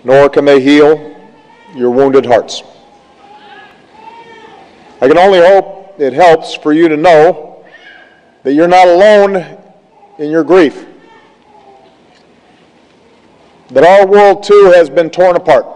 nor can they heal your wounded hearts. I can only hope it helps for you to know that you're not alone in your grief. That our world too has been torn apart.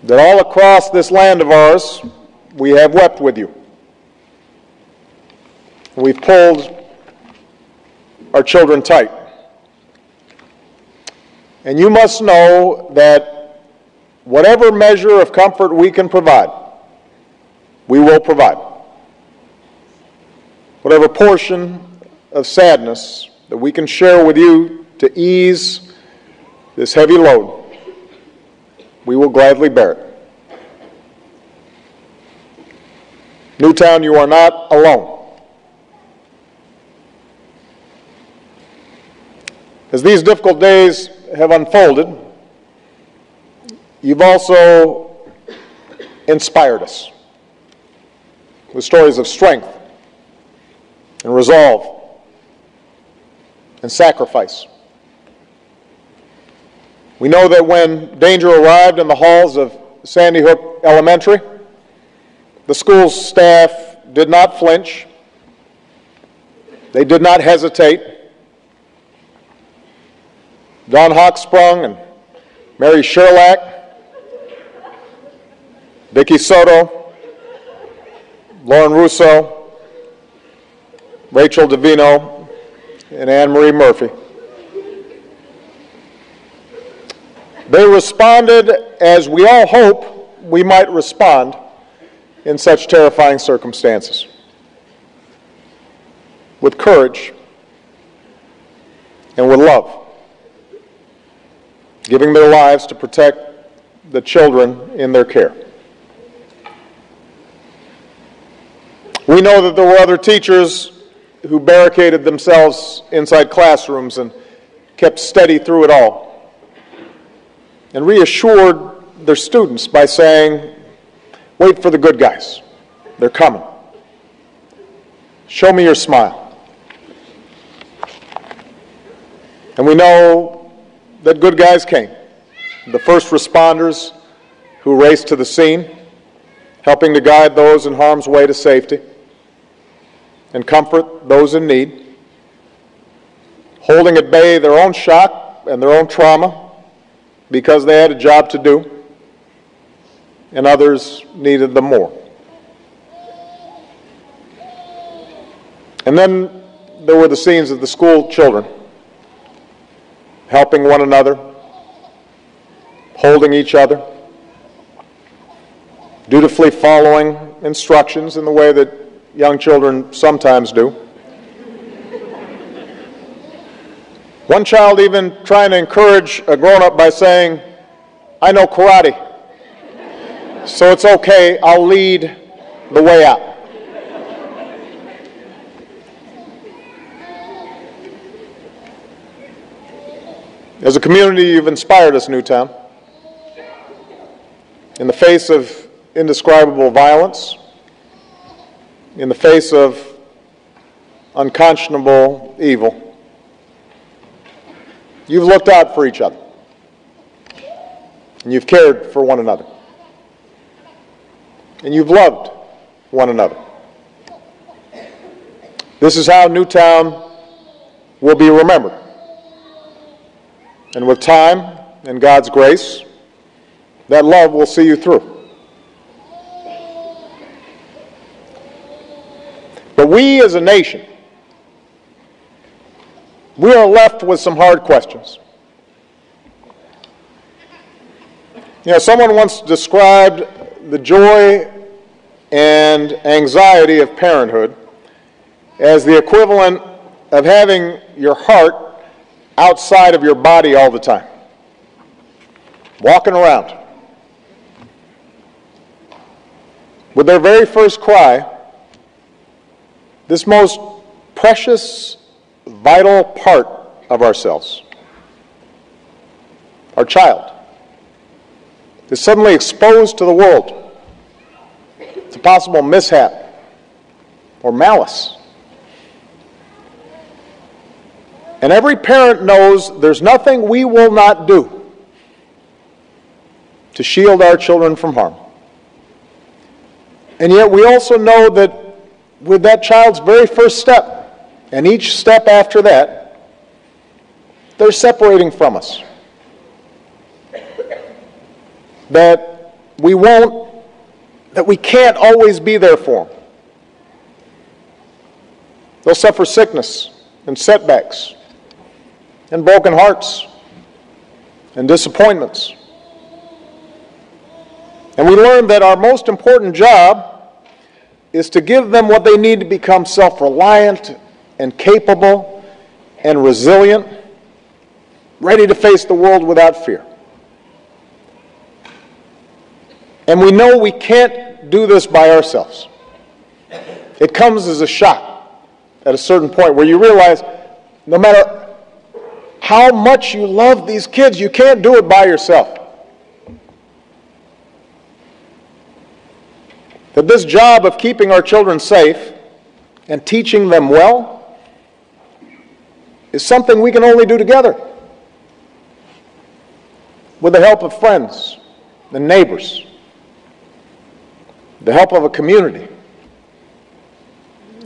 That all across this land of ours, we have wept with you. We've pulled our children tight. And you must know that whatever measure of comfort we can provide, we will provide. Whatever portion of sadness that we can share with you to ease this heavy load, we will gladly bear it. Newtown, you are not alone. As these difficult days have unfolded, you've also inspired us with stories of strength and resolve and sacrifice. We know that when danger arrived in the halls of Sandy Hook Elementary, the school's staff did not flinch. They did not hesitate. Don Hochsprung and Mary Sherlack, Vicki Soto, Lauren Russo, Rachel Davino, and Anne Marie Murphy. They responded as we all hope we might respond in such terrifying circumstances, with courage and with love, giving their lives to protect the children in their care. We know that there were other teachers who barricaded themselves inside classrooms and kept steady through it all, and reassured their students by saying, "Wait for the good guys. They're coming. Show me your smile." And we know that good guys came. The first responders who raced to the scene, helping to guide those in harm's way to safety and comfort those in need, holding at bay their own shock and their own trauma because they had a job to do and others needed them more. And then there were the scenes of the school children helping one another, holding each other, dutifully following instructions in the way that young children sometimes do. One child even trying to encourage a grown-up by saying, "I know karate, so it's okay, I'll lead the way out." As a community, you've inspired us, Newtown. In the face of indescribable violence, in the face of unconscionable evil, you've looked out for each other, and you've cared for one another, and you've loved one another. This is how Newtown will be remembered. And with time and God's grace, that love will see you through. But we as a nation, we are left with some hard questions. You know, someone once described the joy and anxiety of parenthood as the equivalent of having your heart outside of your body all the time, walking around. With their very first cry, this most precious, vital part of ourselves, our child, is suddenly exposed to the world, to possible mishap or malice. And every parent knows there's nothing we will not do to shield our children from harm. And yet we also know that with that child's very first step, and each step after that, they're separating from us. That we can't always be there for them. They'll suffer sickness and setbacks and broken hearts and disappointments. And we learn that our most important job is to give them what they need to become self-reliant and capable and resilient, ready to face the world without fear. And we know we can't do this by ourselves. It comes as a shock at a certain point where you realize no matter how much you love these kids, you can't do it by yourself. That this job of keeping our children safe and teaching them well is something we can only do together with the help of friends and neighbors, the help of a community,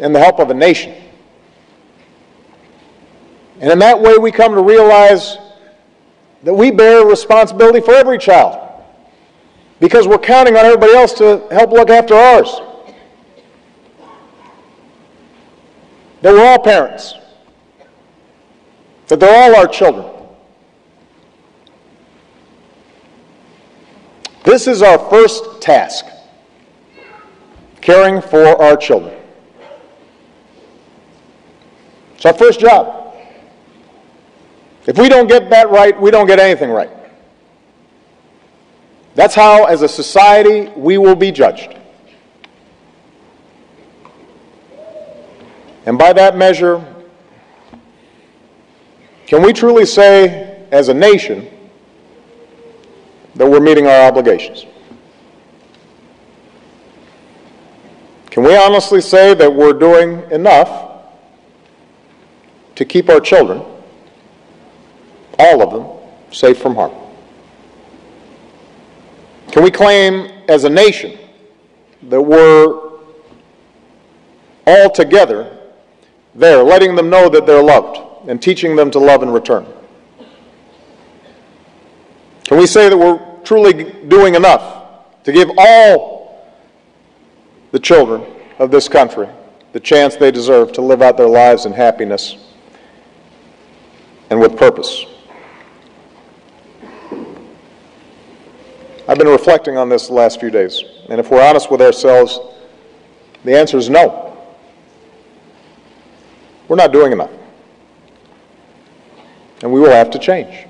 and the help of a nation. And in that way we come to realize that we bear responsibility for every child because we're counting on everybody else to help look after ours. That we're all parents. That they're all our children. This is our first task, caring for our children. It's our first job. If we don't get that right, we don't get anything right. That's how, as a society, we will be judged. And by that measure, can we truly say, as a nation, that we're meeting our obligations? Can we honestly say that we're doing enough to keep our children, all of them, safe from harm? Can we claim as a nation that we're all together there, letting them know that they're loved and teaching them to love in return? Can we say that we're truly doing enough to give all the children of this country the chance they deserve to live out their lives in happiness and with purpose? I've been reflecting on this the last few days, and if we're honest with ourselves, the answer is no. We're not doing enough, and we will have to change.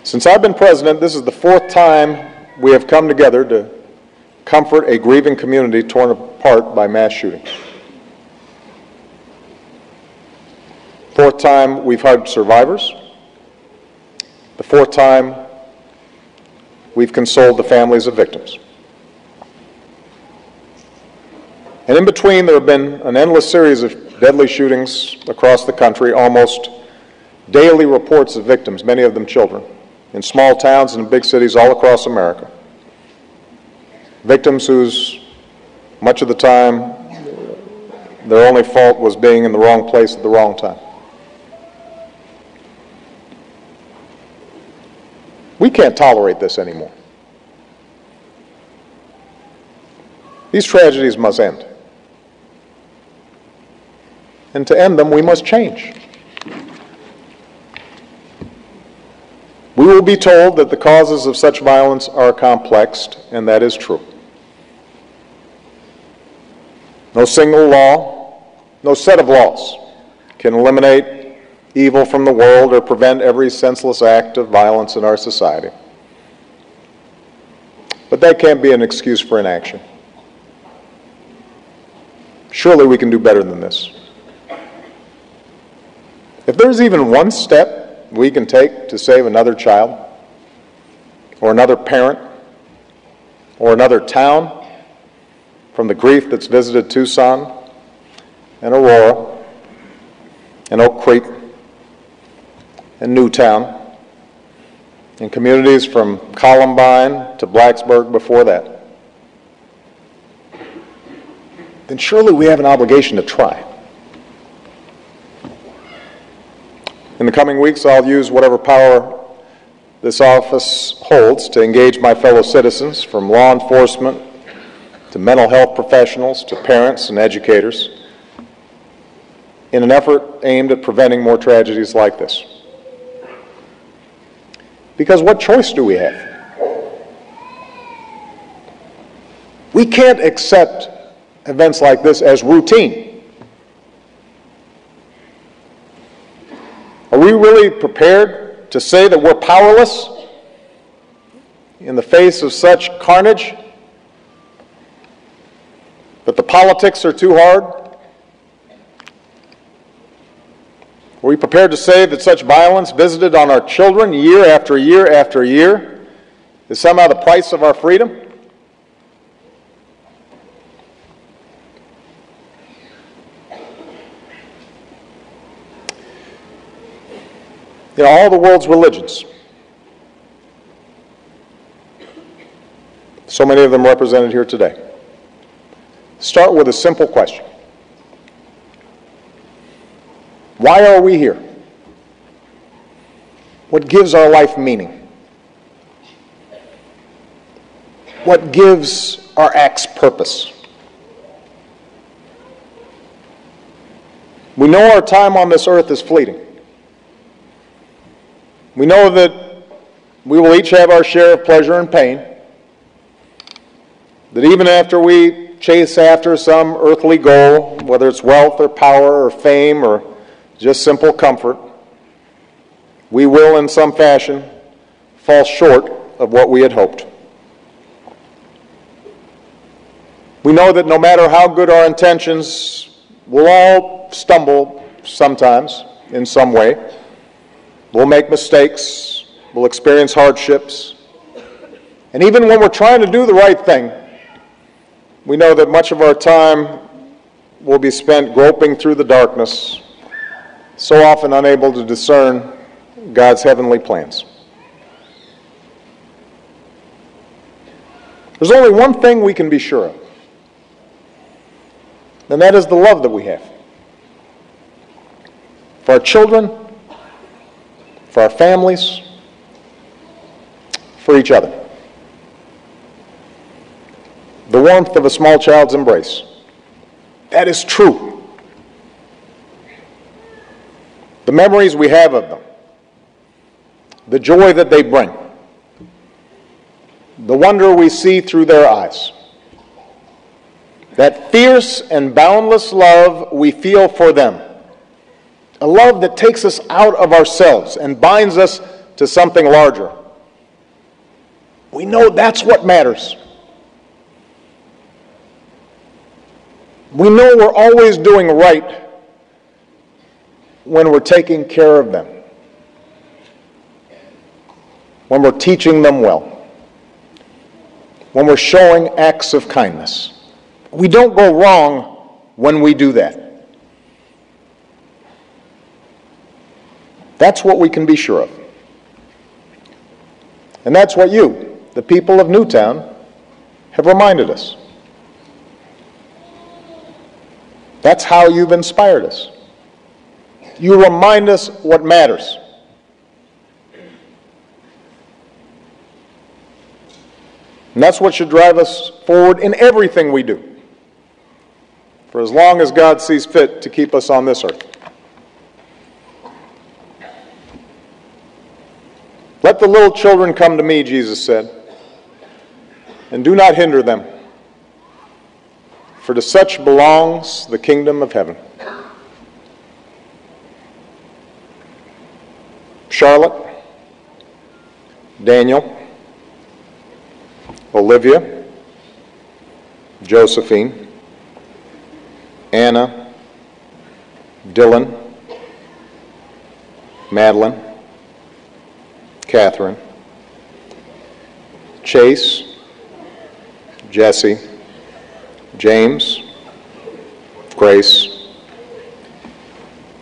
Since I've been president, this is the fourth time we have come together to comfort a grieving community torn apart by mass shooting. Fourth time we've hugged survivors. The fourth time we've consoled the families of victims. And in between, there have been an endless series of deadly shootings across the country, almost daily reports of victims, many of them children, in small towns and in big cities all across America. Victims whose, much of the time, their only fault was being in the wrong place at the wrong time. We can't tolerate this anymore. These tragedies must end. And to end them, we must change. We will be told that the causes of such violence are complex, and that is true. No single law, no set of laws can eliminate evil from the world or prevent every senseless act of violence in our society. But that can't be an excuse for inaction. Surely we can do better than this. If there's even one step we can take to save another child, or another parent, or another town from the grief that's visited Tucson and Aurora and Oak Creek and Newtown, and communities from Columbine to Blacksburg before that, then surely we have an obligation to try. In the coming weeks, I'll use whatever power this office holds to engage my fellow citizens, from law enforcement to mental health professionals to parents and educators, in an effort aimed at preventing more tragedies like this. Because what choice do we have? We can't accept events like this as routine. Are we really prepared to say that we're powerless in the face of such carnage? That the politics are too hard? Are we prepared to say that such violence visited on our children year after year after year is somehow the price of our freedom? You know, all the world's religions, so many of them represented here today, start with a simple question. Why are we here? What gives our life meaning? What gives our acts purpose? We know our time on this earth is fleeting. We know that we will each have our share of pleasure and pain, that even after we chase after some earthly goal, whether it's wealth or power or fame or just simple comfort, we will in some fashion fall short of what we had hoped. We know that no matter how good our intentions, we'll all stumble sometimes in some way. We'll make mistakes, we'll experience hardships, and even when we're trying to do the right thing, we know that much of our time will be spent groping through the darkness, so often unable to discern God's heavenly plans. There's only one thing we can be sure of, and that is the love that we have for our children, for our families, for each other. The warmth of a small child's embrace. That is true. The memories we have of them, the joy that they bring, the wonder we see through their eyes, that fierce and boundless love we feel for them, a love that takes us out of ourselves and binds us to something larger. We know that's what matters. We know we're always doing right when we're taking care of them, when we're teaching them well, when we're showing acts of kindness. We don't go wrong when we do that. That's what we can be sure of. And that's what you, the people of Newtown, have reminded us. That's how you've inspired us. You remind us what matters. And that's what should drive us forward in everything we do, for as long as God sees fit to keep us on this earth. Let the little children come to me, Jesus said, and do not hinder them, for to such belongs the kingdom of heaven. Charlotte, Daniel, Olivia, Josephine, Anna, Dylan, Madeline, Catherine, Chase, Jesse, James, Grace,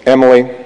Emily,